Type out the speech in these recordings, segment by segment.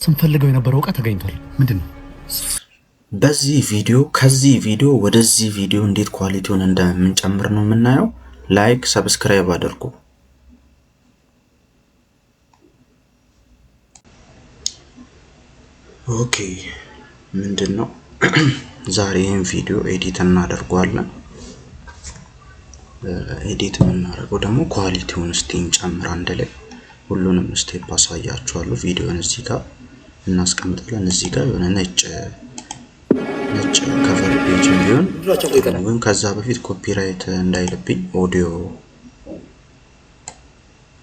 ስንፈልገው የነበረው ዕቃ ተገኝቷል። ምንድነው? በዚህ ቪዲዮ ከዚህ ቪዲዮ ወደዚህ ቪዲዮ እንዴት ኳሊቲውን እንደምንጨምር ነው የምናየው። ላይክ ሰብስክራይብ አድርጉ። ኦኬ ምንድነው ዛሬ ይህን ቪዲዮ ኤዲት እናደርገዋለን። ኤዲት የምናደርገው ደግሞ ኳሊቲውን እስቲ እንጨምር አንድ ላይ ሁሉንም ስቴፕ አሳያችኋለሁ። ቪዲዮን እዚህ ጋር እናስቀምጣለን። እዚህ ጋር የሆነ ነጭ ከቨር ፔጅ ቢሆን ግን ከዛ በፊት ኮፒራይት እንዳይልብኝ ኦዲዮ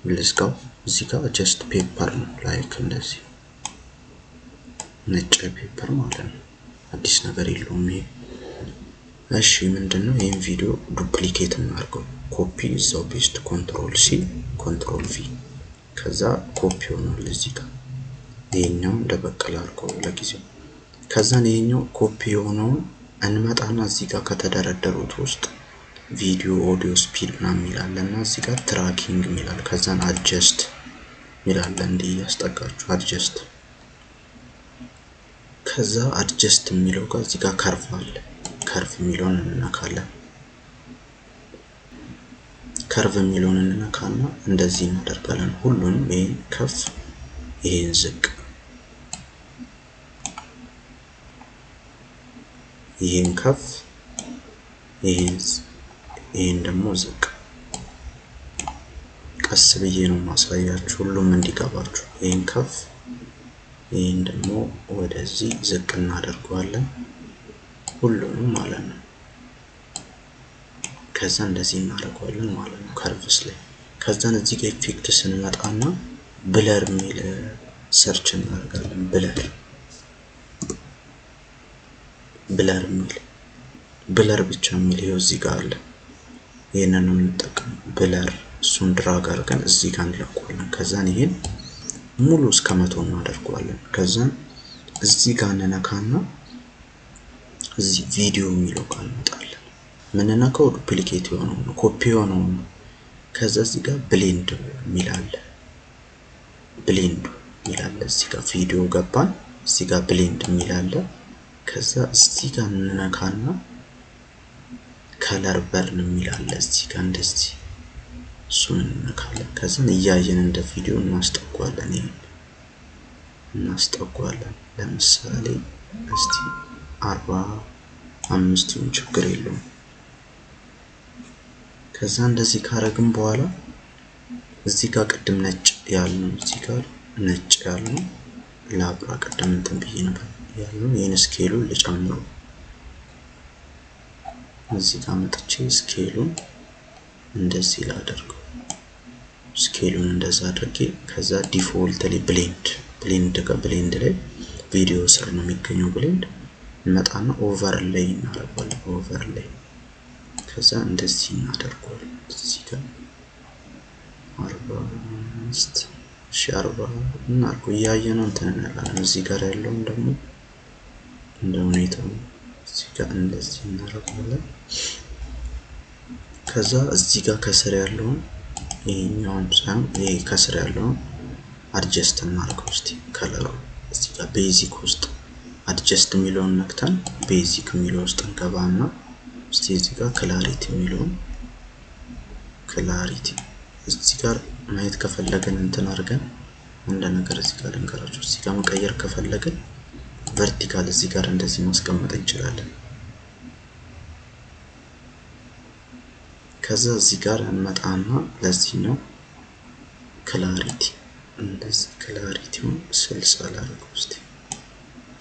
ልዝጋው። እዚህ ጋር ጀስት ፔፐር ነው ላይክ እንደዚህ ነጭ ፔፐር ማለት ነው። አዲስ ነገር የለውም ይሄ። እሺ ምንድነው ይሄን ቪዲዮ ዱፕሊኬት እናድርገው። ኮፒ እዛው ፔስት ኮንትሮል ሲ ኮንትሮል ቪ ከዛ ኮፒ ሆኗል እዚህ ጋር። ይሄኛው ደበቀል አድርገው ለጊዜው። ከዛ ይሄኛው ኮፒ የሆነውን እንመጣና እዚህ ጋር ከተደረደሩት ውስጥ ቪዲዮ ኦዲዮ ስፒድ ምናምን ይላልና እዚህ ጋር ትራኪንግ ይላል። ከዛን አድጀስት ይላል እንዲህ ያስጠጋችሁ አድጀስት። ከዛ አድጀስት የሚለው ጋር እዚህ ጋር ከርቭ አለ። ከርቭ የሚለውን እንነካለን። ከርቭ የሚለውን እንነካና እንደዚህ እናደርጋለን። ሁሉንም ይሄን ከፍ ይሄን ዝቅ ይሄን ከፍ ይሄን ደግሞ ዝቅ ቀስ ብዬ ነው ማሳያችሁ ሁሉም እንዲገባችሁ። ይሄን ከፍ ይሄን ደግሞ ወደዚህ ዝቅ እናደርገዋለን ሁሉንም ማለት ነው። ከዛ እንደዚህ እናደርገዋለን ማለት ነው ከርቭስ ላይ። ከዛን እዚህ ጋር ኢፌክት ስንመጣና ብለር የሚል ሰርች እናደርጋለን። ብለር ብቻ የሚል ይኸው እዚህ ጋር አለ። ይሄንን ነው የምንጠቀመው ብለር። እሱን ድራግ አድርገን እዚህ ጋር እንለቀዋለን። ከዛን ይሄን ሙሉ እስከ 100 እናደርገዋለን። ከዛን እዚህ ጋር እንነካና እዚህ ቪዲዮ የሚለው ጋር እንመጣለን። ምንነካው ዱፕሊኬት የሆነው ነው ኮፒ የሆነው ነው። ከዛ እዚህ ጋር ብሌንድ የሚላል እዚህ ጋር ቪዲዮ ገባን። እዚህ ጋር ብሌንድ የሚላል። ከዛ እዚህ ጋር እንነካና ከለር በርን የሚላል እዚህ ጋር እንደዚህ እሱን እንነካለን። ከዛ እያየን እንደ ቪዲዮ እናስጠጓለን። ይሄን እናስጠጓለን። ለምሳሌ እስቲ 45 ይሁን ችግር የለውም። ከዛ እንደዚህ ካረግን በኋላ እዚህ ጋር ቅድም ነጭ ያልነው እዚህ ጋር ነጭ ያልነው ላብራ ቅድም እንትን ብዬ ነበር ያልነው ይሄን ስኬሉን ልጨምረው። እዚህ ጋር መጥቼ ስኬሉን እንደዚህ ላደርገው። ስኬሉን እንደዛ አድርጌ ከዛ ዲፎልት ላይ ብሌንድ ላይ ቪዲዮ ስር ነው የሚገኘው ብሌንድ እንመጣና ኦቨርሌይ እናደርጋለን። ኦቨርሌይ ከዛ እንደዚህ እናደርጋለን። እዚህ ጋር 40 እናድርገው እያየነው እንትን እንላለን። እዚህ ጋር ያለውን ደግሞ እንደ ሁኔታው እዚህ ጋር እንደዚህ እናደርጋለን። ከዛ እዚህ ጋር ከስር ያለውን ይሄኛውን ሳይሆን ይሄ ከስር ያለውን አድጀስት እናድርገው። እስቲ ከለሩ እዚህ ጋር ቤዚክ ውስጥ አድጀስት የሚለውን ነክተን ቤዚክ የሚለው ውስጥ እንገባና እስቲ እዚህ ጋር ክላሪቲ የሚለውን ክላሪቲ እዚህ ጋር ማየት ከፈለግን እንትን አድርገን እንደ ነገር እዚህ ጋር ልንገራችሁ። እዚህ ጋር መቀየር ከፈለግን ቨርቲካል እዚህ ጋር እንደዚህ ማስቀመጥ እንችላለን። ከዛ እዚህ ጋር እንመጣና ለዚህ ነው ክላሪቲ እንደዚህ ክላሪቲውን 60 ላድርገው።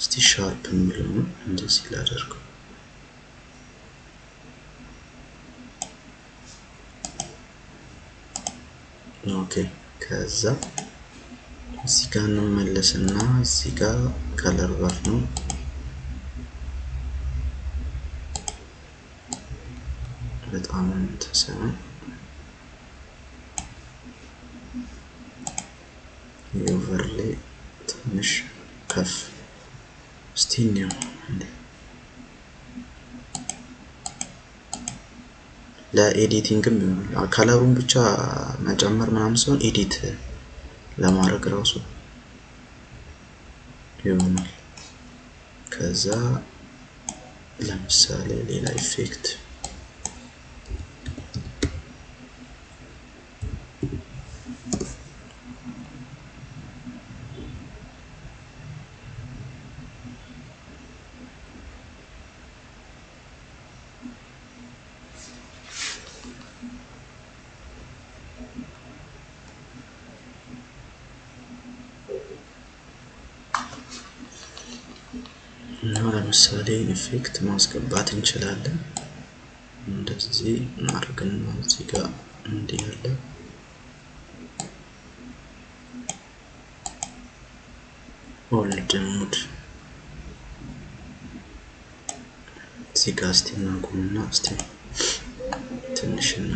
እስቲ ሻርፕ የሚለውን እንደዚህ ላደርገው። ኦኬ ከዛ እዚህ ጋር እንመለስና እዚህ ጋር ከለር ባር ነው በጣም ተሰማ የኦቨርሌይ ትንሽ ከፍ ስቲኒዮ ለኤዲቲንግም ይሆናል። ከለሩን ብቻ መጨመር ምናምን ሲሆን ኤዲት ለማድረግ ራሱ ይሆናል። ከዛ ለምሳሌ ሌላ ኢፌክት እና ለምሳሌ ኢፌክት ማስገባት እንችላለን። እንደዚህ እናርግና እዚህ ጋር እንዲህ ያለ ኦልድ ሙድ እዚህ ጋር እስቲ እናቁምና እስቲ ትንሽና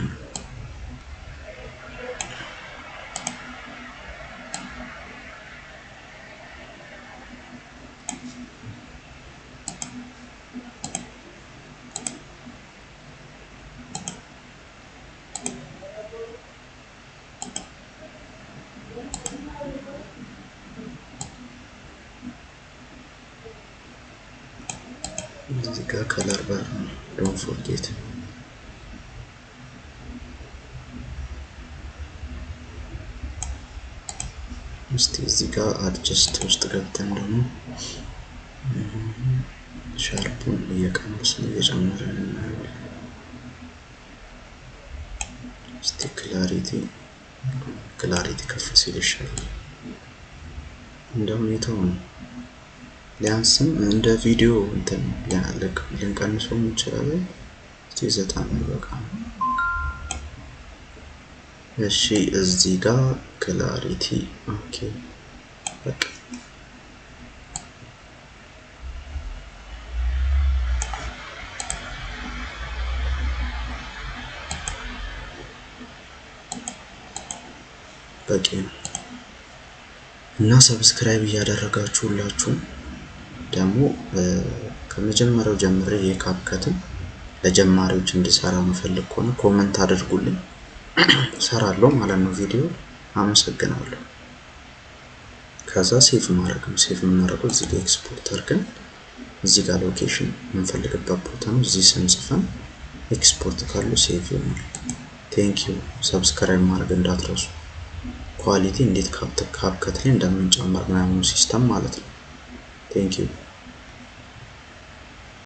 እዚህ ጋር ከለር ባር ዶንት ፎርጌት እስቲ እዚህ ጋር አድጀስት ውስጥ ገብተን ደግሞ ሻርፑን እየቀነስን እየጨመርን እናያለን። እስቲ ክላሪቲ ከፍ ሲል ይሻላል። እንደ ሁኔታው ነው። ሊያንስም እንደ ቪዲዮ እንትን ልንቀንሰው እንችላለን። እስቲ 90 በቃ። እሺ እዚህ ጋር ክላሪቲ ኦኬ በቃ በቂ ነው። እና ሰብስክራይብ እያደረጋችሁ ሁላችሁም ደግሞ ከመጀመሪያው ጀምሬ የካፕከትን ለጀማሪዎች እንድሰራ መፈልግ ከሆነ ኮሜንት አድርጉልኝ፣ ሰራለሁ ማለት ነው ቪዲዮ። አመሰግናለሁ። ከዛ ሴቭ የምናደርገው እዚህ ጋር ኤክስፖርት አድርገን እዚህ ጋር ሎኬሽን የምንፈልግበት ቦታ ነው። እዚህ ስንጽፈን ኤክስፖርት ካለው ሴቭ ይሆናል። ቴንኪዩ። ሰብስክራይብ ማድረግ እንዳትረሱ። ኳሊቲ እንዴት ካፕከት ላይ እንደምንጨምር ምናምን ሲስተም ማለት ነው። ቴንኪዩ